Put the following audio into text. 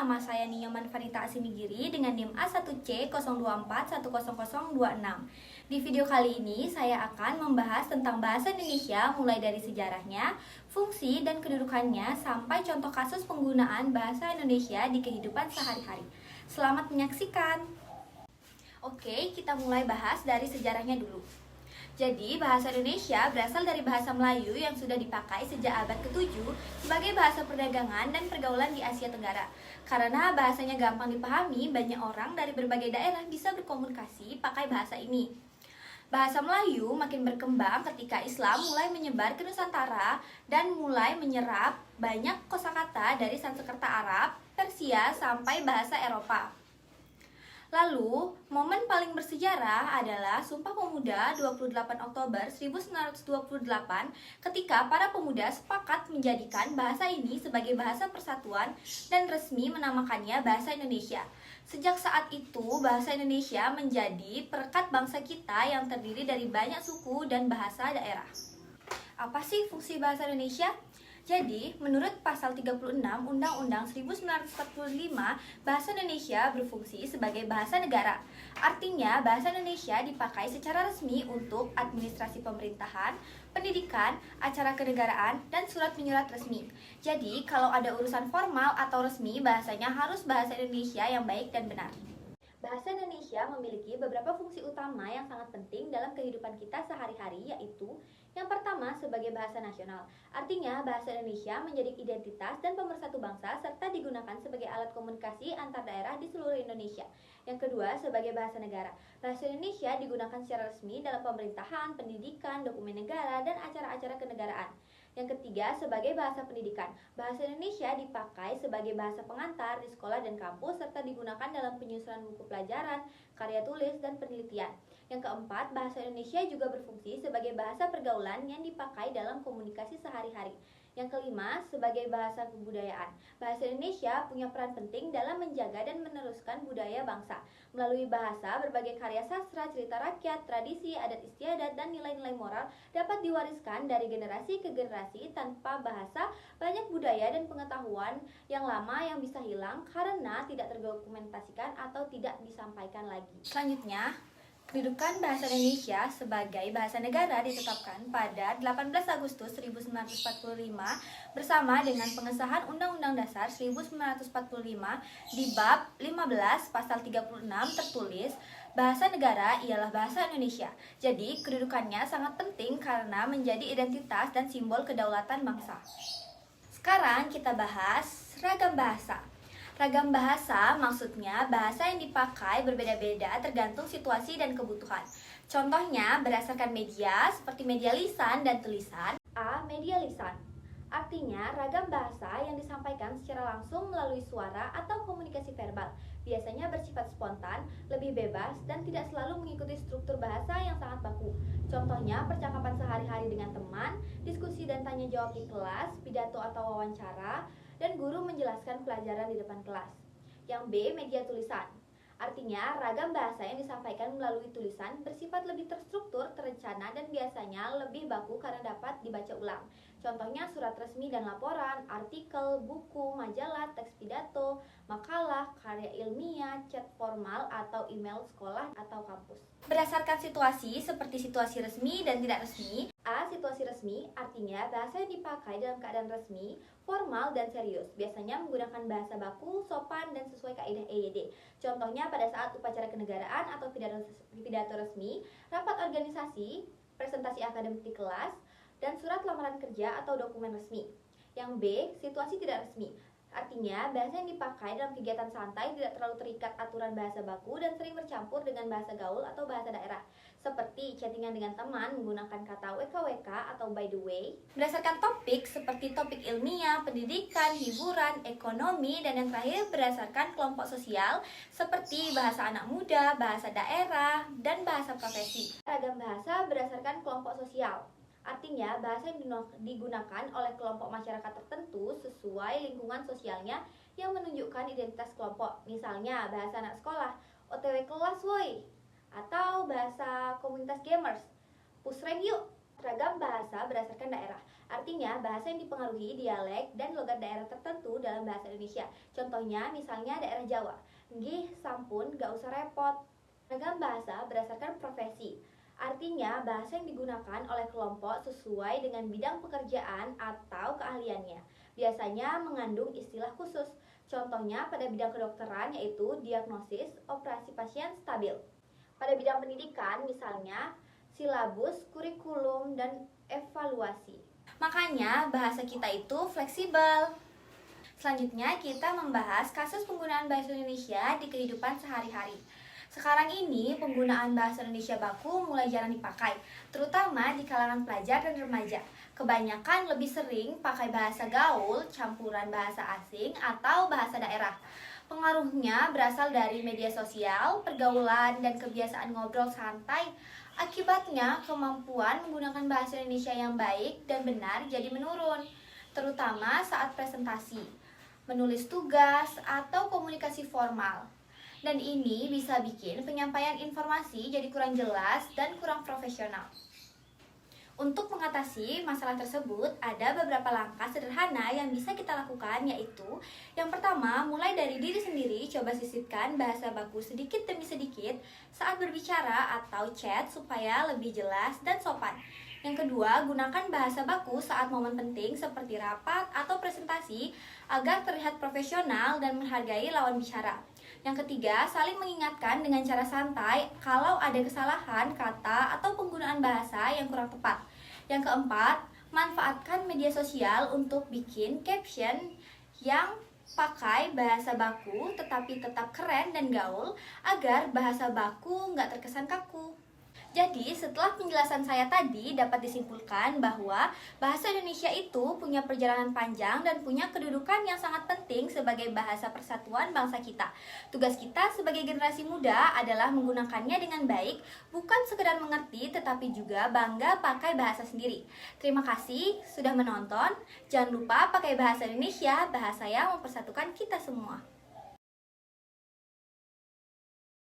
nama saya Nyoman Farita Asimigiri dengan NIM A1C024100026. Di video kali ini saya akan membahas tentang bahasa Indonesia mulai dari sejarahnya, fungsi dan kedudukannya sampai contoh kasus penggunaan bahasa Indonesia di kehidupan sehari-hari. Selamat menyaksikan. Oke, kita mulai bahas dari sejarahnya dulu. Jadi, bahasa Indonesia berasal dari bahasa Melayu yang sudah dipakai sejak abad ke-7 sebagai bahasa perdagangan dan pergaulan di Asia Tenggara. Karena bahasanya gampang dipahami, banyak orang dari berbagai daerah bisa berkomunikasi pakai bahasa ini. Bahasa Melayu makin berkembang ketika Islam mulai menyebar ke Nusantara dan mulai menyerap banyak kosakata dari Sanskerta Arab, Persia, sampai bahasa Eropa. Lalu, momen paling bersejarah adalah Sumpah Pemuda 28 Oktober 1928 ketika para pemuda sepakat menjadikan bahasa ini sebagai bahasa persatuan dan resmi menamakannya Bahasa Indonesia. Sejak saat itu, bahasa Indonesia menjadi perekat bangsa kita yang terdiri dari banyak suku dan bahasa daerah. Apa sih fungsi bahasa Indonesia? Jadi, menurut pasal 36 Undang-Undang 1945, bahasa Indonesia berfungsi sebagai bahasa negara. Artinya, bahasa Indonesia dipakai secara resmi untuk administrasi pemerintahan, pendidikan, acara kenegaraan, dan surat menyurat resmi. Jadi, kalau ada urusan formal atau resmi, bahasanya harus bahasa Indonesia yang baik dan benar. Bahasa Indonesia memiliki beberapa fungsi utama yang sangat penting dalam kehidupan kita sehari-hari, yaitu yang pertama sebagai bahasa nasional. Artinya, bahasa Indonesia menjadi identitas dan pemersatu bangsa serta digunakan sebagai alat komunikasi antar daerah di seluruh Indonesia. Yang kedua, sebagai bahasa negara. Bahasa Indonesia digunakan secara resmi dalam pemerintahan, pendidikan, dokumen negara, dan acara-acara kenegaraan. Yang ketiga, sebagai bahasa pendidikan. Bahasa Indonesia dipakai sebagai bahasa pengantar di sekolah dan kampus serta digunakan dalam penyusunan buku pelajaran, karya tulis, dan penelitian. Yang keempat, bahasa Indonesia juga berfungsi sebagai bahasa pergaulan yang dipakai dalam komunikasi sehari-hari. Yang kelima, sebagai bahasa kebudayaan. Bahasa Indonesia punya peran penting dalam menjaga dan meneruskan budaya bangsa. Melalui bahasa, berbagai karya sastra, cerita rakyat, tradisi, adat istiadat, dan nilai-nilai moral dapat diwariskan dari generasi ke generasi. Tanpa bahasa, banyak budaya dan pengetahuan yang lama yang bisa hilang karena tidak terdokumentasikan atau tidak disampaikan lagi. Selanjutnya, kedudukan bahasa Indonesia sebagai bahasa negara ditetapkan pada 18 Agustus 1945 bersama dengan pengesahan Undang-Undang Dasar 1945 di bab 15 pasal 36 tertulis bahasa negara ialah bahasa Indonesia. Jadi, kedudukannya sangat penting karena menjadi identitas dan simbol kedaulatan bangsa. Sekarang kita bahas ragam bahasa. Ragam bahasa maksudnya bahasa yang dipakai berbeda-beda tergantung situasi dan kebutuhan. Contohnya berdasarkan media seperti media lisan dan tulisan. A. Media lisan. Artinya ragam bahasa yang disampaikan secara langsung melalui suara atau komunikasi verbal. Biasanya bersifat spontan, lebih bebas, dan tidak selalu mengikuti struktur bahasa yang sangat baku. Contohnya percakapan sehari-hari dengan teman, diskusi dan tanya jawab di kelas, pidato atau wawancara, dan guru menjelaskan pelajaran di depan kelas. Yang B. Media tulisan. Artinya, ragam bahasa yang disampaikan melalui tulisan bersifat lebih terstruktur, terencana, dan biasanya lebih baku karena dapat dibaca ulang. Contohnya surat resmi dan laporan, artikel, buku, majalah, teks pidato, makalah, karya ilmiah, chat formal, atau email sekolah atau kampus. Berdasarkan situasi seperti situasi resmi dan tidak resmi. A. Situasi resmi, artinya bahasa yang dipakai dalam keadaan resmi, formal, dan serius. Biasanya menggunakan bahasa baku, sopan, dan sesuai kaidah EYD. Contohnya pada saat upacara kenegaraan atau pidato resmi, rapat organisasi, presentasi akademik di kelas, dan surat lamaran kerja atau dokumen resmi. Yang B. Situasi tidak resmi. Artinya, bahasa yang dipakai dalam kegiatan santai tidak terlalu terikat aturan bahasa baku dan sering bercampur dengan bahasa gaul atau bahasa daerah. Seperti chattingan dengan teman menggunakan kata WKWK atau by the way. Berdasarkan topik seperti topik ilmiah, pendidikan, hiburan, ekonomi, dan yang terakhir berdasarkan kelompok sosial seperti bahasa anak muda, bahasa daerah, dan bahasa profesi. Ragam bahasa berdasarkan kelompok sosial. Artinya, bahasa yang digunakan oleh kelompok masyarakat tertentu sesuai lingkungan sosialnya yang menunjukkan identitas kelompok. Misalnya, bahasa anak sekolah, OTW kelas woi, atau bahasa komunitas gamers, push rank yuk. Ragam bahasa berdasarkan daerah. Artinya, bahasa yang dipengaruhi dialek dan logat daerah tertentu dalam bahasa Indonesia. Contohnya, misalnya daerah Jawa. Nggih, sampun, gak usah repot. Ragam bahasa berdasarkan profesi. Artinya, bahasa yang digunakan oleh kelompok sesuai dengan bidang pekerjaan atau keahliannya. Biasanya mengandung istilah khusus. Contohnya pada bidang kedokteran yaitu diagnosis, operasi pasien stabil. Pada bidang pendidikan misalnya silabus, kurikulum, dan evaluasi. Makanya bahasa kita itu fleksibel. Selanjutnya kita membahas kasus penggunaan bahasa Indonesia di kehidupan sehari-hari. Sekarang ini penggunaan bahasa Indonesia baku mulai jarang dipakai, terutama di kalangan pelajar dan remaja. Kebanyakan lebih sering pakai bahasa gaul, campuran bahasa asing, atau bahasa daerah. Pengaruhnya berasal dari media sosial, pergaulan, dan kebiasaan ngobrol santai. Akibatnya, kemampuan menggunakan bahasa Indonesia yang baik dan benar jadi menurun, terutama saat presentasi, menulis tugas, atau komunikasi formal. Dan ini bisa bikin penyampaian informasi jadi kurang jelas dan kurang profesional. Untuk mengatasi masalah tersebut, ada beberapa langkah sederhana yang bisa kita lakukan, yaitu yang pertama, mulai dari diri sendiri, coba sisipkan bahasa baku sedikit demi sedikit saat berbicara atau chat supaya lebih jelas dan sopan. Yang kedua, gunakan bahasa baku saat momen penting seperti rapat atau presentasi agar terlihat profesional dan menghargai lawan bicara. Yang ketiga, saling mengingatkan dengan cara santai kalau ada kesalahan kata atau penggunaan bahasa yang kurang tepat. Yang keempat, manfaatkan media sosial untuk bikin caption yang pakai bahasa baku tetapi tetap keren dan gaul agar bahasa baku nggak terkesan kaku. Jadi, setelah penjelasan saya tadi dapat disimpulkan bahwa bahasa Indonesia itu punya perjalanan panjang dan punya kedudukan yang sangat penting sebagai bahasa persatuan bangsa kita. Tugas kita sebagai generasi muda adalah menggunakannya dengan baik, bukan sekedar mengerti tetapi juga bangga pakai bahasa sendiri. Terima kasih sudah menonton. Jangan lupa pakai bahasa Indonesia, bahasa yang mempersatukan kita semua.